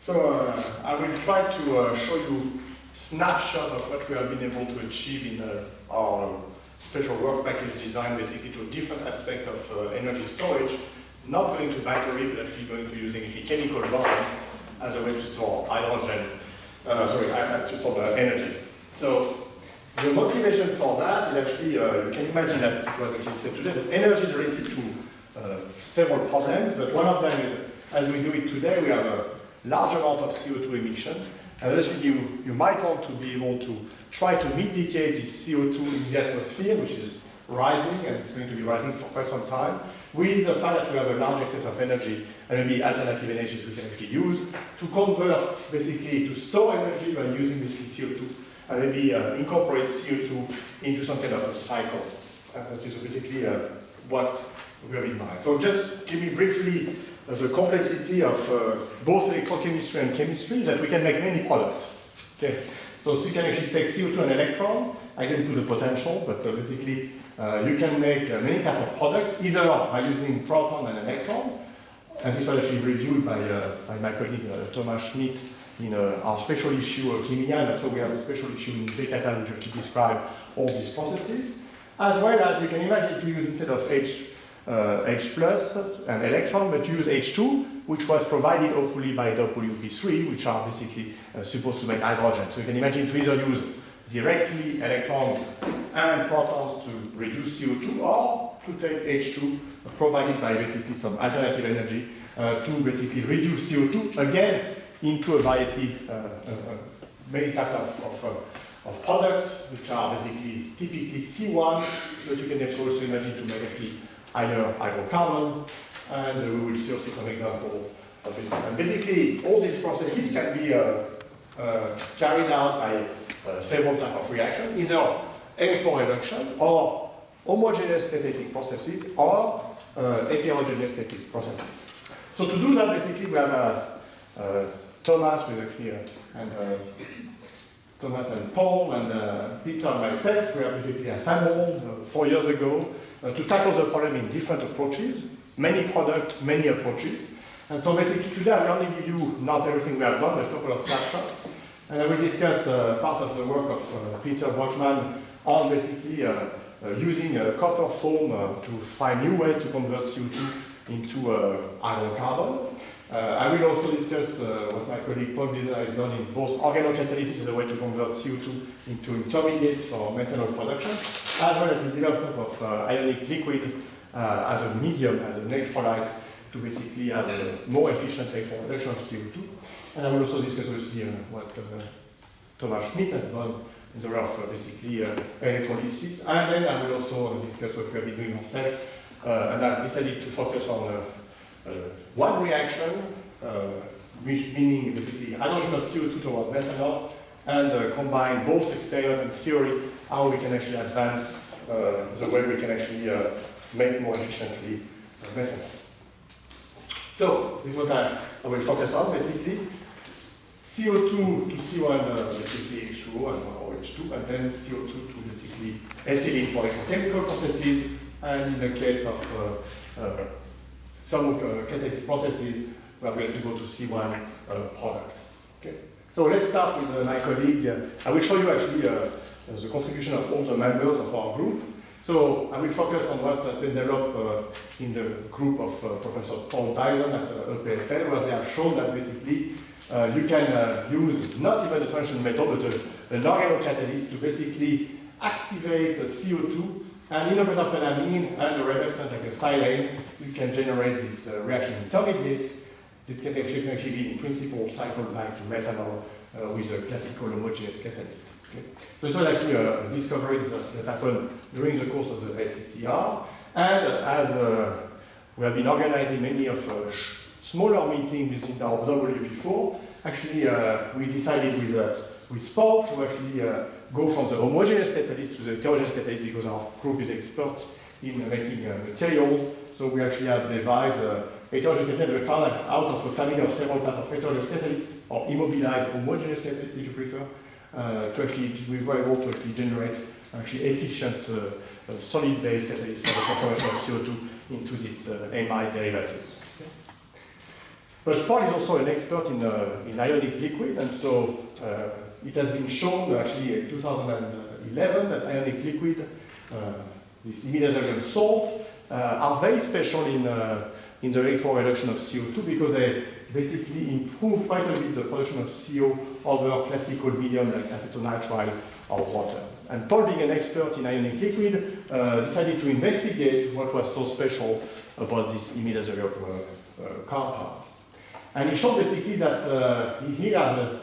So I will try to show you a snapshot of what we have been able to achieve in our special work package design, basically to a different aspect of energy storage, not going to battery, but actually going to using chemical bonds as a way to store hydrogen, to store the energy. So the motivation for that is actually, you can imagine that it was actually said today, that energy is related to several problems, but one of them is, as we do it today, we have a large amount of CO2 emission, and actually you might want to be able to try to mitigate this CO2 in the atmosphere, which is rising, and it's going to be rising for quite some time, with the fact that we have a large excess of energy, and maybe alternative energies we can actually use to convert, basically, to store energy by using this CO2, and maybe incorporate CO2 into some kind of a cycle. This is basically what we have in mind. So just give me briefly the complexity of both electrochemistry and chemistry, that we can make many products. Okay? So you can actually take CO2 and electron, I can do the potential, but basically you can make many types of products, either by using proton and electron, and this was actually reviewed by my colleague Thomas Schmidt in our special issue of Chemia, and so we have a special issue in Decata which actually describe all these processes, as well as you can imagine to use instead of H plus and electron, but use H2, which was provided hopefully by WP3, which are basically supposed to make hydrogen. So you can imagine to either use directly electrons and protons to reduce CO2, or to take H2 provided by basically some alternative energy to basically reduce CO2, again, into a variety, many types of products, which are basically typically C1, but you can also imagine to make actually higher hydrocarbon, and we will see also some example of this. And basically, all these processes can be carried out by several types of reactions, either electroreduction or homogeneous catalytic processes or heterogeneous catalytic processes. So to do that, basically, we have Thomas with actually Thomas and Paul and Peter and myself. We have basically assembled 4 years ago to tackle the problem in different approaches, many products, many approaches. And so basically today I will only give you not everything we have done, but a couple of snapshots. And I will discuss part of the work of Peter Brockman on basically using copper foam to find new ways to convert CO2 into hydrocarbon. I will also discuss what my colleague Paul Blizzard has done in both organocatalysis as a way to convert CO2 into intermediates for methanol production, as well as the development of ionic liquid as a medium, as an electrolyte, to basically have a more efficient electroreduction of CO2. And I will also discuss obviously what Thomas Schmidt has done in the way of basically electrolysis. And then I will also discuss what we have been doing ourselves. And I've decided to focus on one reaction, meaning basically hydrogen of CO2 towards methanol, and combine both experience and theory, how we can actually advance the way we can actually make more efficiently methanol. So this is what I will focus on, basically. CO2 to C1, basically H2O or H2, and then CO2 to basically ethylene for electrochemical processes, and in the case of some catalytic processes, we are going to go to C1 product. Okay. So let's start with my colleague. I will show you actually the contribution of all the members of our group. So I will focus on what has been developed in the group of Professor Paul Dyson at EPFL, where they have shown that basically you can use not even a transition method, but an organocatalyst to basically activate the CO2, and in a presence of an amine and a reductant like a silane, you can generate this reaction intermediate. It can actually be in principle cycled back to methanol with a classical homogeneous catalyst. Okay. So this was actually a discovery that happened during the course of the SCCR, and as we have been organizing many of smaller meetings within our WP4, actually we decided with Paul to actually go from the homogeneous catalyst to the heterogeneous catalyst, because our group is expert in making materials. So we actually have devised heterogeneous catalyst. We found out of a family of several types of heterogeneous catalysts, or immobilized homogeneous catalysts if you prefer, to actually, we were able to actually generate actually efficient solid-based catalysts for the transformation of CO2 into these amide derivatives. Okay. But Paul is also an expert in ionic liquid, and so it has been shown actually in 2011 that ionic liquid, this imidazolium salt, are very special in the electroreduction of CO2 because they basically improve quite a bit the production of CO over classical medium like acetonitrile or water. And Paul, being an expert in ionic liquid, decided to investigate what was so special about this imidazolium compound. And he showed basically that he has a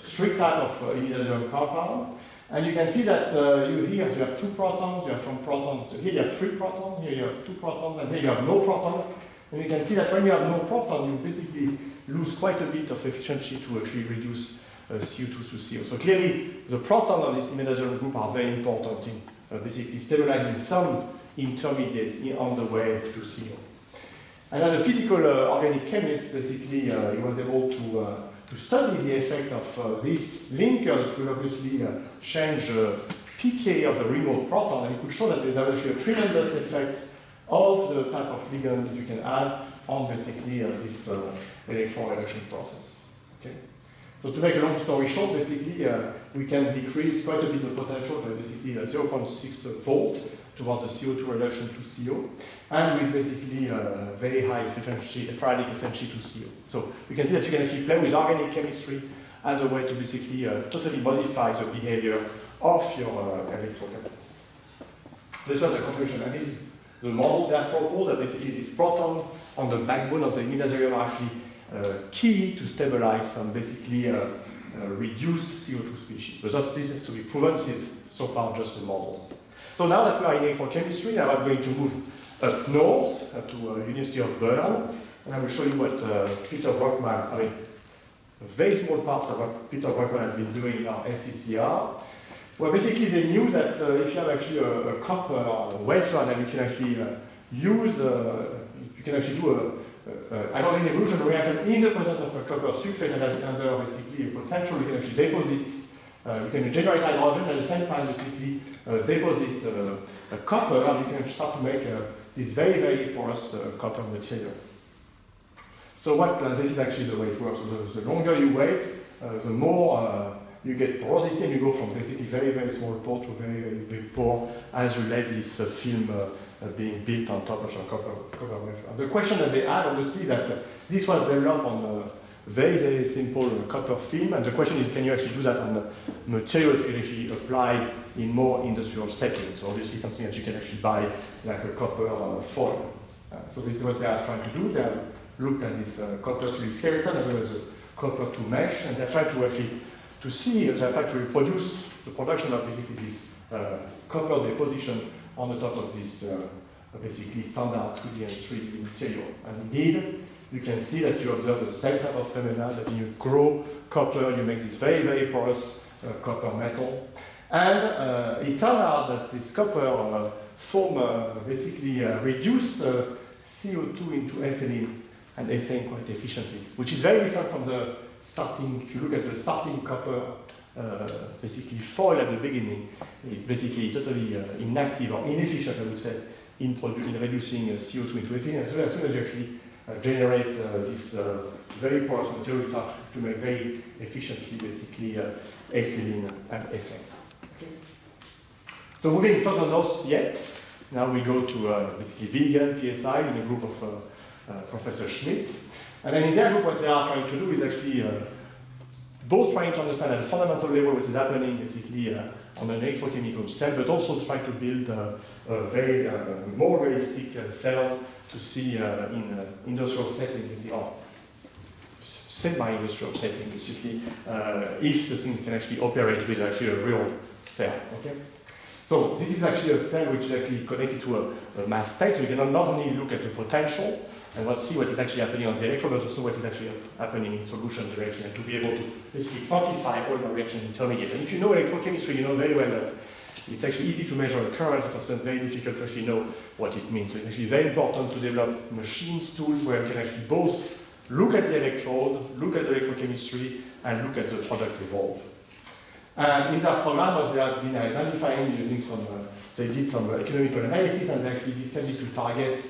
strict type of imidazolium compound. And you can see that here you have 2 protons, you have from protons, here you have 3 protons, here you have 2 protons, and here you have no proton. And you can see that when you have no proton, you basically lose quite a bit of efficiency to actually reduce CO2 to CO. So clearly, the protons of this imidazolium group are very important in basically stabilizing some intermediate on the way to CO. And as a physical organic chemist, basically, he was able to study the effect of this linker that will obviously change the pK of the remote proton, and he could show that there's actually a tremendous effect of the type of ligand that you can add on basically this electroreduction process. Okay? So to make a long story short, basically, we can decrease quite a bit the potential by basically 0.6 volt towards the CO2 reduction to CO, and with basically very high efficiency, Faradic efficiency to CO. So we can see that you can actually play with organic chemistry as a way to basically totally modify the behavior of your electrocatalyst. This was the conclusion, and this is the model that proposed that basically this proton on the backbone of the imidazolium are actually key to stabilize some basically reduced CO2 species. But this is to be proven. This is so far just a model. So now that we are in electrochemistry, now I'm going to move up north to University of Bern, and I will show you what Peter Brockman, I mean, a very small part of what Peter Brockman has been doing in our SCCR. Well, basically they knew that if you have actually a copper or a wafer, then you can actually use, you can actually do a hydrogen evolution reaction in the presence of a copper sulfate, and under basically a potential you can actually deposit, you can generate hydrogen at the same time basically deposit copper, and you can start to make this very, very porous copper material. So what this is actually the way it works. So the longer you wait, the more you get porosity, and you go from basically very, very small pore to very, very big pore as you let this film being built on top of your copper wafer. The question that they had, obviously, is that this was developed on a very, very simple copper film, and the question is, can you actually do that on the material that you actually apply in more industrial settings? So obviously something that you can actually buy like a copper foil. So this is what they are trying to do. They have looked at this copper 3D skeleton as well as a copper 2 mesh, and they're trying to actually to see if they try to reproduce the production of basically this copper deposition on the top of this basically standard 2D and 3D material. And indeed, you can see that you observe the same type of phenomena, that when you grow copper, you make this very, very porous copper metal. And it turned out that this copper basically reduce CO2 into ethylene and ethane quite efficiently, which is very different from the starting, if you look at the starting copper basically foil at the beginning, it basically totally inactive or inefficient, I would say, in reducing CO2 into ethylene. And so as soon as you actually generate this very porous material, you start to make very efficiently basically ethylene and ethane. Okay. So moving further north yet, now we go to basically vegan PSI in a group of Professor Schmidt. And then in their group, what they are trying to do is actually both trying to understand at a fundamental level what is happening basically on an electrochemical cell, but also try to build very more realistic cells to see in industrial settings, or semi-industrial settings, basically, if the things can actually operate with actually a real cell. Okay. So this is actually a cell which is actually connected to a mass spec, so you can not only look at the potential and see what is actually happening on the electrode, but also what is actually happening in solution direction, and to be able to basically quantify all the reaction intermediate. And if you know electrochemistry, you know very well that it's actually easy to measure a current. It's often very difficult to actually know what it means. So it's actually very important to develop machines, tools where you can actually both look at the electrode, look at the electrochemistry, and look at the product evolve. And in that program, what they have been identifying using they did some economical analysis, and they actually decided to target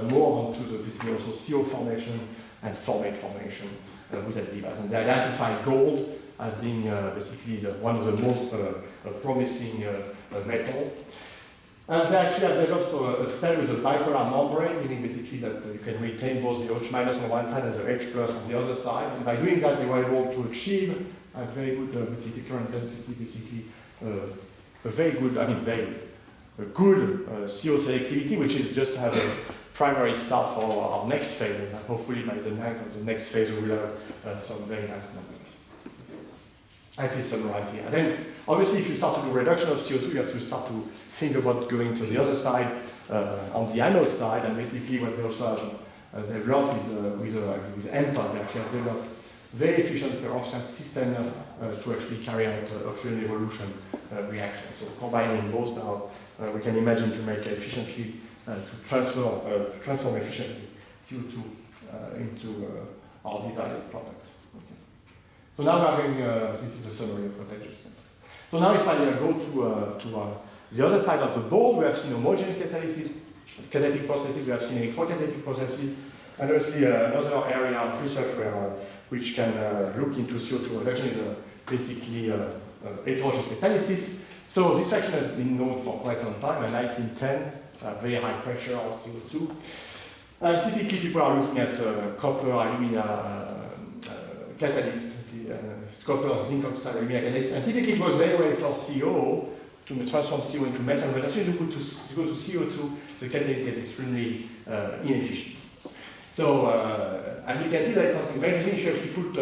more onto the basically also CO formation and formate formation with that device. And they identified gold as being basically one of the most promising metal. And they actually have developed a cell with a bipolar membrane, meaning basically that you can retain both the H- on one side and the H+ on the other side. And by doing that, they were able to achieve a very good basically current density, basically a very good, a good CO selectivity, which is just has a primary start for our next phase. And hopefully by the end of the next phase, we will have some very nice numbers. And this is summarized here. And then, obviously, if you start to do reduction of CO2, you have to start to think about going to the other side, on the anode side, and basically what they also have developed is with MPA, they actually have developed very efficient perovskite system to actually carry out oxygen evolution reaction. So combining both now, we can imagine to make efficiently, to transform efficiently CO2 into our desired product. Okay. So now we are going, this is a summary of what I just said. So now if I go to the other side of the board, we have seen homogeneous catalysis, catalytic processes, we have seen electrocatalytic processes, and obviously another area of research which can look into CO2 reduction is basically heterogeneous catalysis. So this reaction has been known for quite some time, in 1910, very high pressure of CO2. And typically people are looking at copper, alumina catalyst, copper, zinc oxide, alumina catalyst, and typically it works very well for CO, to transform CO into methane, but as soon as you go to CO2, the catalyst gets extremely inefficient. So, and you can see that it's something very interesting. If you actually put,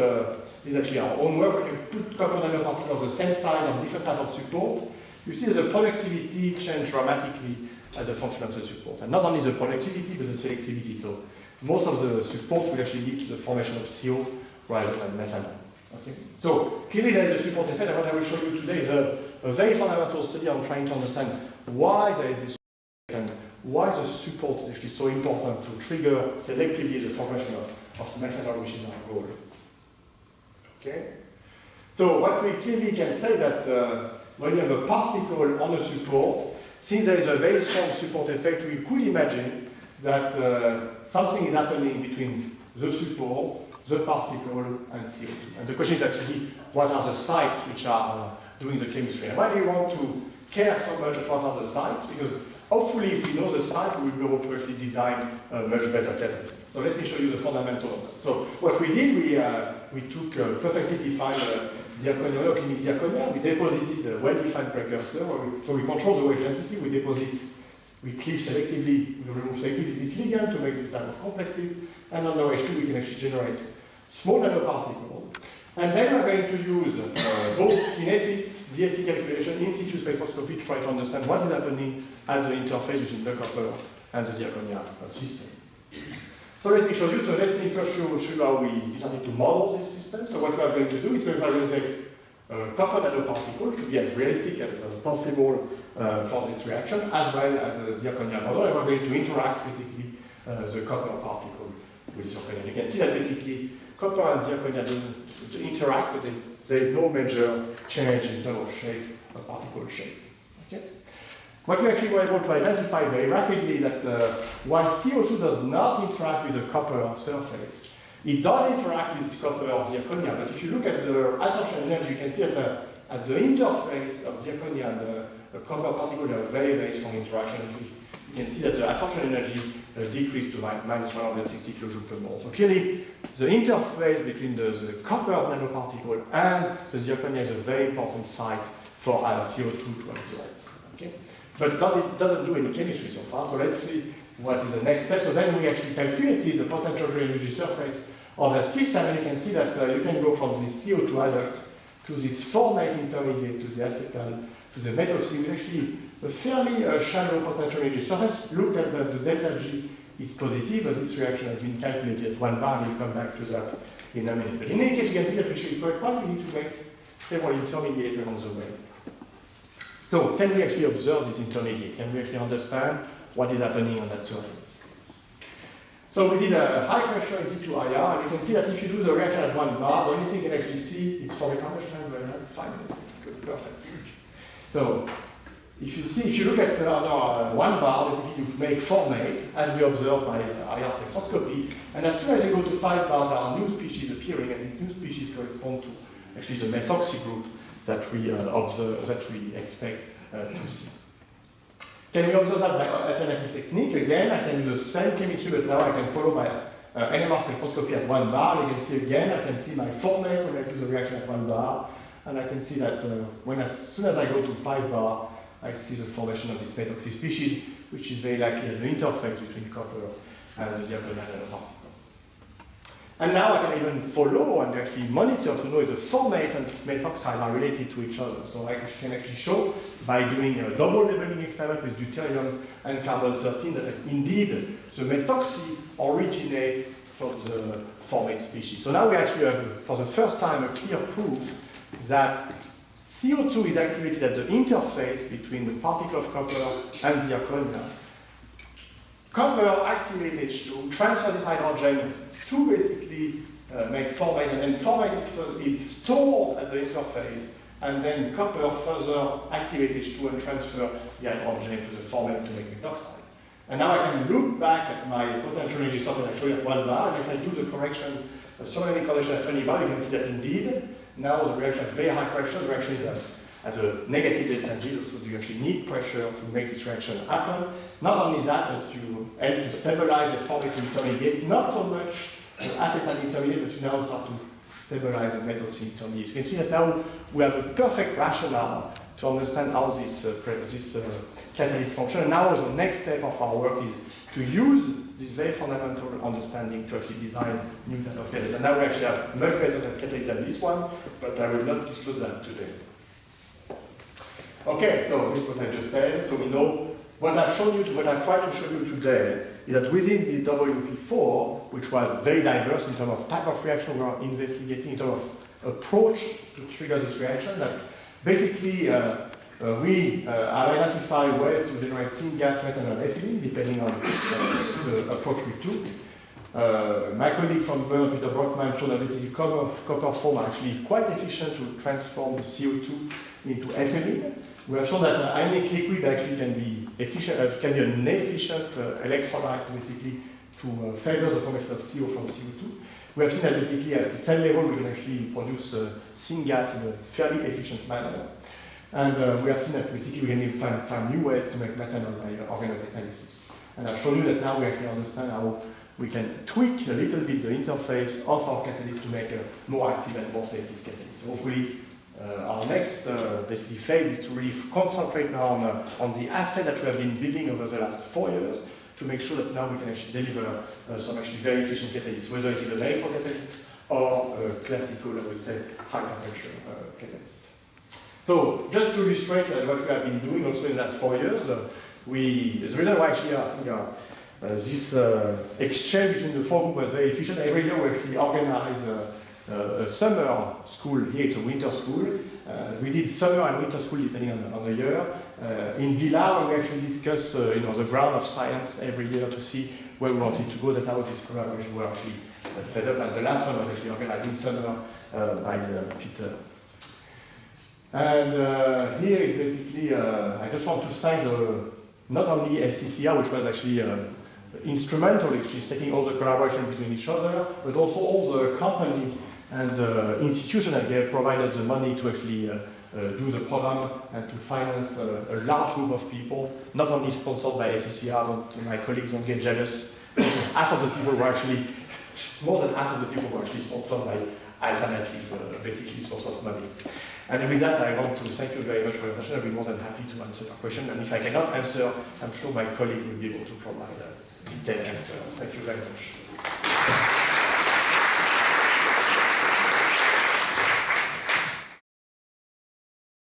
this is actually our own work, when you put copper nanoparticles of the same size on different type of support, you see that the productivity changes dramatically as a function of the support. And not only the productivity, but the selectivity. So most of the support will actually lead to the formation of CO rather than methanol. Okay? So clearly there is a support effect, and what I will show you today is a very fundamental study on trying to understand why there is this and why the support is actually so important to trigger selectively the formation of methanol, which is our goal. Okay? So what we clearly can say that when you have a particle on a support, since there is a very strong support effect, we could imagine that something is happening between the support, the particle, and CO2. And the question is actually, what are the sites which are doing the chemistry? And why do you want to care so much about what are the sites? Because hopefully, if we know the site, we will be able to actually design a much better catalyst. So let me show you the fundamental of that. So what we did, we took perfectly defined zirconia, clinic zirconia. We deposited a well-defined precursor. So we control the wave density. We cleave selectively, we remove selectively this ligand to make this type of complexes. And on the H2, we can actually generate small nanoparticles. And then we're going to use both kinetics, DFT calculation, in situ spectroscopy to try to understand what is happening at the interface between the copper and the zirconia system. So let me show you. So let me first show you how we decided to model this system. So what we are going to do is we are going to take a copper nanoparticle to be as realistic as possible for this reaction, as well as the zirconia model, and we're going to interact basically the copper particle with zirconia. You can see that basically copper and zirconia don't interact, but there is no major change in terms of shape, particle shape. Okay? What we actually were able to identify very rapidly is that while CO2 does not interact with the copper surface, it does interact with copper or zirconia. But if you look at the absorption energy, you can see that at the interface of zirconia and the copper particle have a very, very strong interaction. You can see that the absorption energy decreased to minus 160 kilojoules per mole. So clearly, the interface between the copper nanoparticle and the zirconia is a very important site for CO2 to absorb. Okay? But doesn't do any chemistry so far. So let's see what is the next step. So then we actually calculated the potential energy surface of that system, and you can see that you can go from this CO2 adduct to this formate intermediate, to the acetals, to the methoxy, with actually a fairly shallow potential energy surface. Look at the delta G is positive, but this reaction has been calculated at 1 bar. We'll come back to that in a minute. But in any case, you can see that it's quite easy to make several intermediates along the way. So, can we actually observe this intermediate? Can we actually understand what is happening on that surface? So we did a high pressure in situ IR, and you can see that if you do the reaction at 1 bar, the only thing you can actually see is for how much time? 5 minutes. Good, perfect. So if you look at one bar, basically you make formate, as we observe by IR spectroscopy, and as soon as you go to 5 bars, there are new species appearing, and these new species correspond to actually the methoxy group that we observe, that we expect to see. Can we observe that by alternative technique? Again, I can use the same chemistry, but now I can follow my NMR spectroscopy at 1 bar. You can see again, I can see my formate when I do the reaction at 1 bar, and I can see that as soon as I go to 5 bar, I see the formation of this methoxy species, which is very likely as an interface between copper and the zirconium nanoparticle. And now I can even follow and actually monitor to know if the formate and methoxide are related to each other. So I can actually show by doing a double labeling experiment with deuterium and carbon-13 that indeed the methoxy originate from the formate species. So now we actually have, for the first time, a clear proof that CO2 is activated at the interface between the particle of copper and zirconia. Copper activates H2, transfers this hydrogen to basically make formate, and then formate is stored at the interface, and then copper further activates H2 and transfer the hydrogen to the formate to make methoxide. And now I can look back at my potential energy source that I showed you at 1 bar, and if I do the corrections, the thermodynamic correction at 20 bar, you can see that indeed, now the reaction at very high pressure, the reaction is as a negative delta G, so you actually need pressure to make this reaction happen. Not only that, but you help to stabilize the formate intermediate, not so much the acetate intermediate, but you now start to stabilize the methoxy intermediate. You can see that now we have a perfect rationale to understand how this catalyst functions. And now the next step of our work is to use this very fundamental understanding to actually design new type of catalyst. And now we actually have much better catalyst than this one, but I will not disclose that today. Okay, so this is what I just said. So we know what I've shown you, what I've tried to show you today is that within this WP4, which was very diverse in terms of type of reaction we are investigating, in terms of approach to trigger this reaction, that basically we have identified ways to generate syngas, methanol, ethylene, depending on the approach we took. My colleague from Bern, Peter Brockman, showed that basically copper foam are actually quite efficient to transform the CO2 into ethylene. We have shown that ionic liquid actually can be efficient, can be an efficient electrolyte basically to favor the formation of CO from CO2. We have seen that basically at the cell level we can actually produce syngas in a fairly efficient manner. And we have seen that basically we can even find new ways to make methanol by organocatalysis. And I've shown you that now we actually understand how we can tweak a little bit the interface of our catalyst to make a more active and more selective catalyst. So hopefully our next basically phase is to really concentrate now on the asset that we have been building over the last 4 years to make sure that now we can actually deliver some actually very efficient catalyst, whether it is an electrocatalyst or a classical, I would say, high temperature catalyst. So just to illustrate what we have been doing also in the last 4 years, the reason why actually I think this exchange between the 4 groups was very efficient. Every year we actually organize a summer school. Here it's a winter school. We did summer and winter school depending on the year. In Villa, we actually discuss the ground of science every year to see where we wanted to go. That's how this collaboration was actually set up. And the last one was actually organized in summer by Peter. And here is basically, I just want to thank not only SCCR, which was actually instrumental, which is taking all the collaboration between each other, but also all the company and institution that gave provided the money to actually do the program and to finance a large group of people, not only sponsored by SCCR, my colleagues don't get jealous. Half of the people were actually, more than half of the people were actually sponsored by alternative, basically source of money. And with that, I want to thank you very much for your attention. I'll be more than happy to answer your question. And if I cannot answer, I'm sure my colleague will be able to provide a detailed answer. Thank you very much.